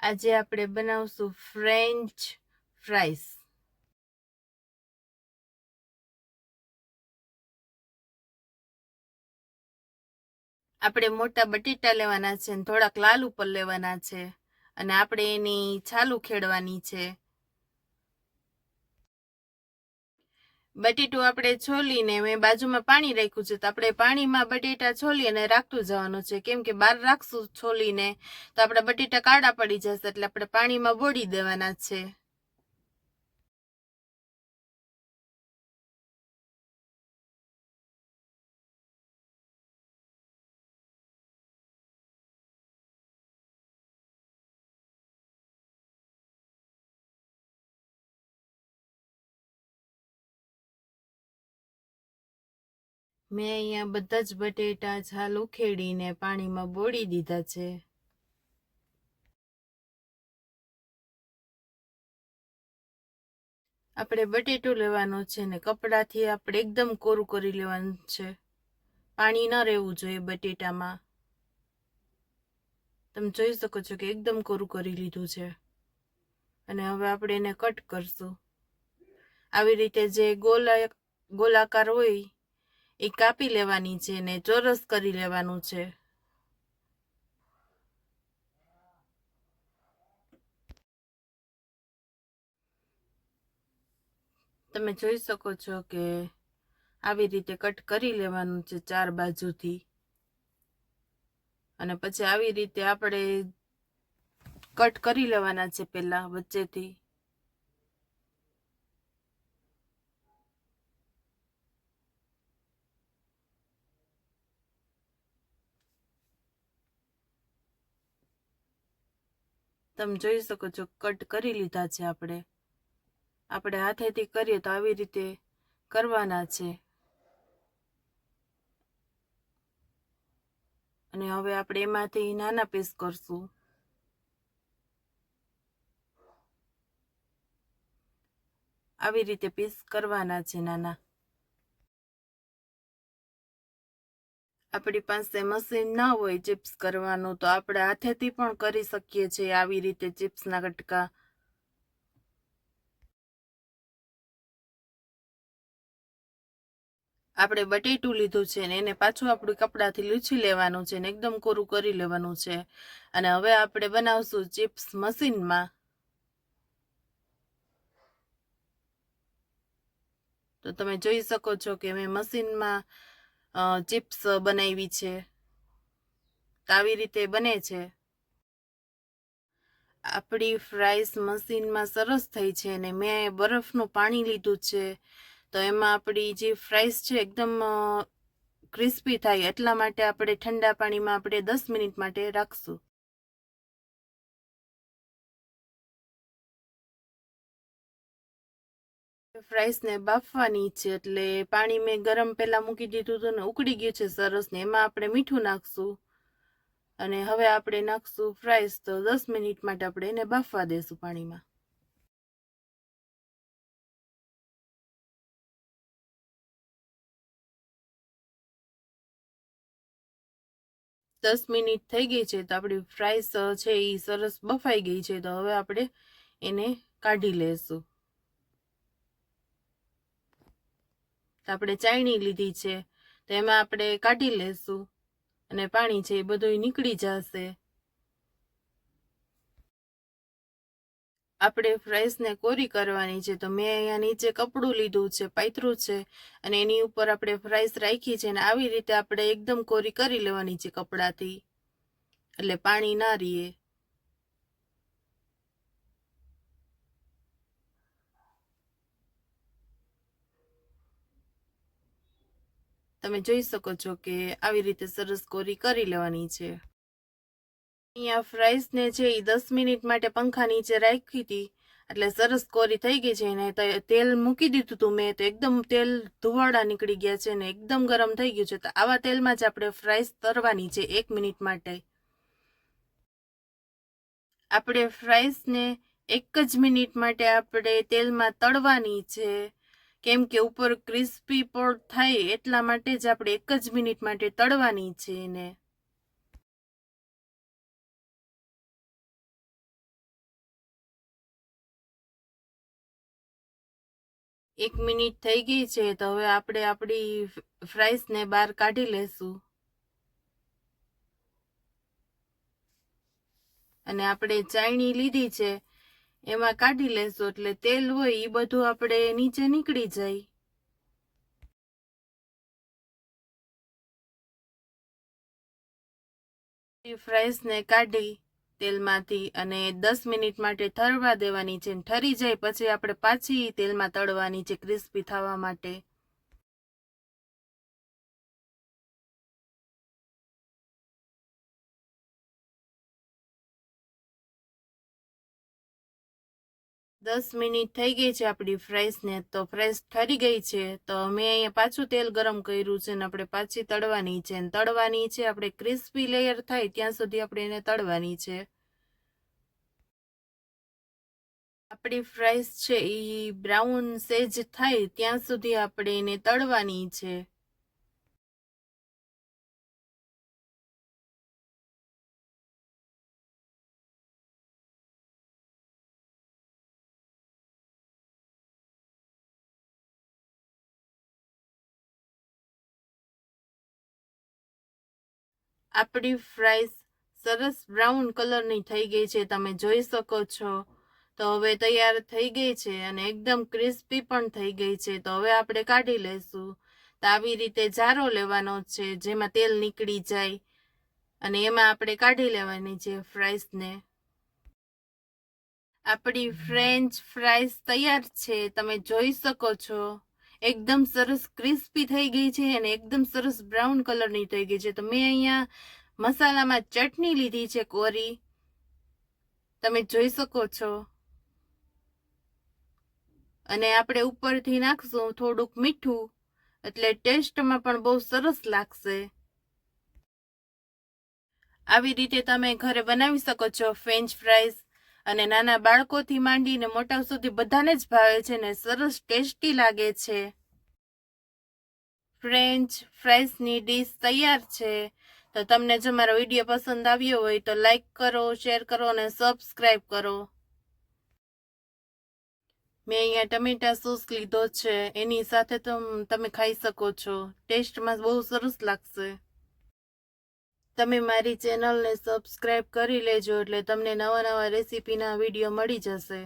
આજે આપણે બનાવશું ફ્રેન્ચ ફ્રાઈસ। આપણે મોટા બટેટા લેવાના છે અને થોડાક લાલ ઉપર લેવાના છે અને આપણે એની છાલ ઉખેડવાની છે। બટેટું આપણે છોલીને મેં બાજુમાં પાણી રાખ્યું છે, તો આપણે પાણીમાં બટેટા છોલી અને રાખતું જવાનું છે, કેમ કે બહાર રાખશું છોલીને તો આપણા બટેટા કાળા પડી જશે, એટલે આપણે પાણીમાં બોળી દેવાના છે। મેં અહીંયા બધા જ બટેટા છાલ ઉખેડીને પાણીમાં બોળી દીધા છે। આપણે બટેટું લેવાનું છે ને કપડાથી આપણે એકદમ કોરું કરી લેવાનું છે, પાણી ન રહેવું જોઈએ બટેટામાં। તમે જોઈ શકો છો કે એકદમ કોરું કરી લીધું છે અને હવે આપણે એને કટ કરશું। આવી રીતે જે ગોલાકાર હોય એ કાપી લેવાની છે ને ચોરસ કરી લેવાનું છે। તમે જોઈ શકો છો કે આવી રીતે કટ કરી લેવાનું છે ચાર બાજુથી, અને પછી આવી રીતે આપણે કટ કરી લેવાના છે પહેલા વચ્ચેથી। તમે જોઈ શકો છો કટ કરી લીધા છે આપણે હાથેથી કરીએ તો આવી રીતે કરવાના છે। અને હવે આપણે એમાંથી નાના પીસ કરશું। આવી રીતે પીસ કરવાના છે નાના। આપણી પાસે મશીન ના હોય ચિપ્સ કરવાનું તો આપણે હાથેથી પણ કરી શકીએ છીએ આવી રીતે ચિપ્સના કટકા। આપણે બટેટું લીધું છે ને એને પાછું આપણું કપડાથી લૂછી લેવાનું છે ને એકદમ કોરું કરી લેવાનું છે, અને હવે આપણે બનાવશું ચિપ્સ મશીનમાં। તો તમે જોઈ શકો છો કે મેં મશીનમાં ચિપ્સ બનાવી છે, તો આવી રીતે બને છે। આપણી ફ્રાઈસ મશીનમાં સરસ થઈ છે અને મેં બરફનું પાણી લીધું છે, તો એમાં આપણી જે ફ્રાઈસ છે એકદમ ક્રિસ્પી થાય એટલા માટે આપણે ઠંડા પાણીમાં આપણે 10 મિનિટ માટે રાખશું। ફ્રાઈસને બાફવાની છે, એટલે પાણી મેં ગરમ પહેલા મૂકી દીધું હતું ને ઉકળી ગયું છે સરસ ને, એમાં આપણે મીઠું નાખશું અને હવે આપણે નાખશું ફ્રાઈસ, તો 10 મિનિટ માટે આપણે એને બાફવા દેશું પાણીમાં। દસ મિનિટ થઈ ગઈ છે, તો આપણી ફ્રાઈસ છે એ સરસ બફાઈ ગઈ છે, તો હવે આપણે એને કાઢી લેશું। તો આપણે ચાયણી લીધી છે તો એમાં આપણે કાઢી લેશું અને પાણી છે એ બધું નીકળી જશે। આપણે ફ્રાઈસને કોરી કરવાની છે, તો મેં અહીંયા નીચે કપડું લીધું છે પાથરું છે અને એની ઉપર આપણે ફ્રાઈસ રાખી છે, અને આવી રીતે આપણે એકદમ કોરી કરી લેવાની છે કપડાથી, એટલે પાણી ના રહે। તમે જોઈ શકો છો કે આવી રીતે સરસ કોરી કરી લેવાની છે। અહીંયા ફ્રાઈસને છે એ 10 મિનિટ માટે પંખા નીચે રાખી હતી, એટલે સરસ કોરી થઈ ગઈ છે ને તેલ મૂકી દીધું હતું મેં, તો એકદમ તેલ ધુવાડા નીકળી ગયા છે ને એકદમ ગરમ થઈ ગયું છે। તો આવા તેલમાં જ આપણે ફ્રાઈસ તરવાની છે 1 મિનિટ માટે। આપણે ફ્રાઈસને 1 જ મિનિટ માટે આપણે તેલમાં તળવાની છે, કેમ કે ઉપર ક્રિસ્પી પણ થાય એટલા માટે જ આપણે 1 જ મિનિટ માટે તળવાની છે એને। 1 મિનિટ થઈ ગઈ છે, તો હવે આપણે આપણી ફ્રાઈસને બહાર કાઢી લેશું. અને આપણે ચાયણી લીધી છે એમાં કાઢી લેશું, એટલે તેલ હોય એ બધું આપણે નીચે નીકળી જાય. ફ્રાઈસને કાઢી તેલમાંથી અને 10 મિનિટ માટે ઠરવા દેવાની છે. ઠરી જાય પછી આપણે પાછી તેલમાં તળવાની છે ક્રિસ્પી થવા માટે. દસ મિનિટ થઈ ગઈ છે આપણી ફ્રાઈસને, તો ફ્રાઈસ ઠરી ગઈ છે. તો મેં અહીંયા પાછું તેલ ગરમ કર્યું છે ને આપણે પાછી તળવાની છે. તળવાની છે આપણે ક્રિસ્પી લેયર થાય ત્યાં સુધી આપણે એને તળવાની છે. આપણી ફ્રાઈસ છે એ બ્રાઉન સેજ થાય ત્યાં સુધી આપણે એને તળવાની છે. આપણી ફ્રાઈસ સરસ બ્રાઉન કલરની થઈ ગઈ છે, તમે જોઈ શકો છો. તો હવે તૈયાર થઈ ગઈ છે અને એકદમ ક્રિસ્પી પણ થઈ ગઈ છે. તો હવે આપણે કાઢી લેશું. તો આવી રીતે જારો લેવાનો છે જેમાં તેલ નીકળી જાય અને એમાં આપણે કાઢી લેવાની છે ફ્રાઈસને. આપણી ફ્રેન્ચ ફ્રાઈસ તૈયાર છે, તમે જોઈ શકો છો. એકદમ સરસ ક્રિસ્પી થઈ ગઈ છે અને એકદમ સરસ બ્રાઉન કલરની થઈ ગઈ છે. તો મેં અહીંયા મસાલામાં ચટણી લીધી છે કોરી, તમે જોઈ શકો છો. અને આપણે ઉપરથી નાખશું થોડુંક મીઠું, એટલે ટેસ્ટમાં પણ બહુ સરસ લાગશે. આવી રીતે તમે ઘરે બનાવી શકો છો ફ્રેન્ચ ફ્રાઈસ, અને નાના બાળકોથી માંડીને મોટા સુધી બધાને જ ભાવે છે ને સરસ ટેસ્ટી લાગે છે. ફ્રેન્ચ ફ્રાઈસની ડીશ તૈયાર છે. તો તમને જો મારો વિડીયો પસંદ આવ્યો હોય તો લાઈક કરો, શેર કરો અને સબસ્ક્રાઈબ કરો. મેં અહીંયા ટમેટા સોસ લીધો છે, એની સાથે તો તમે ખાઈ શકો છો. ટેસ્ટમાં બહુ સરસ લાગશે. તમે મારી ચેનલને સબસ્ક્રાઈબ કરી લેજો એટલે તમને નવા નવા રેસીપીના વિડીયો મળી જશે.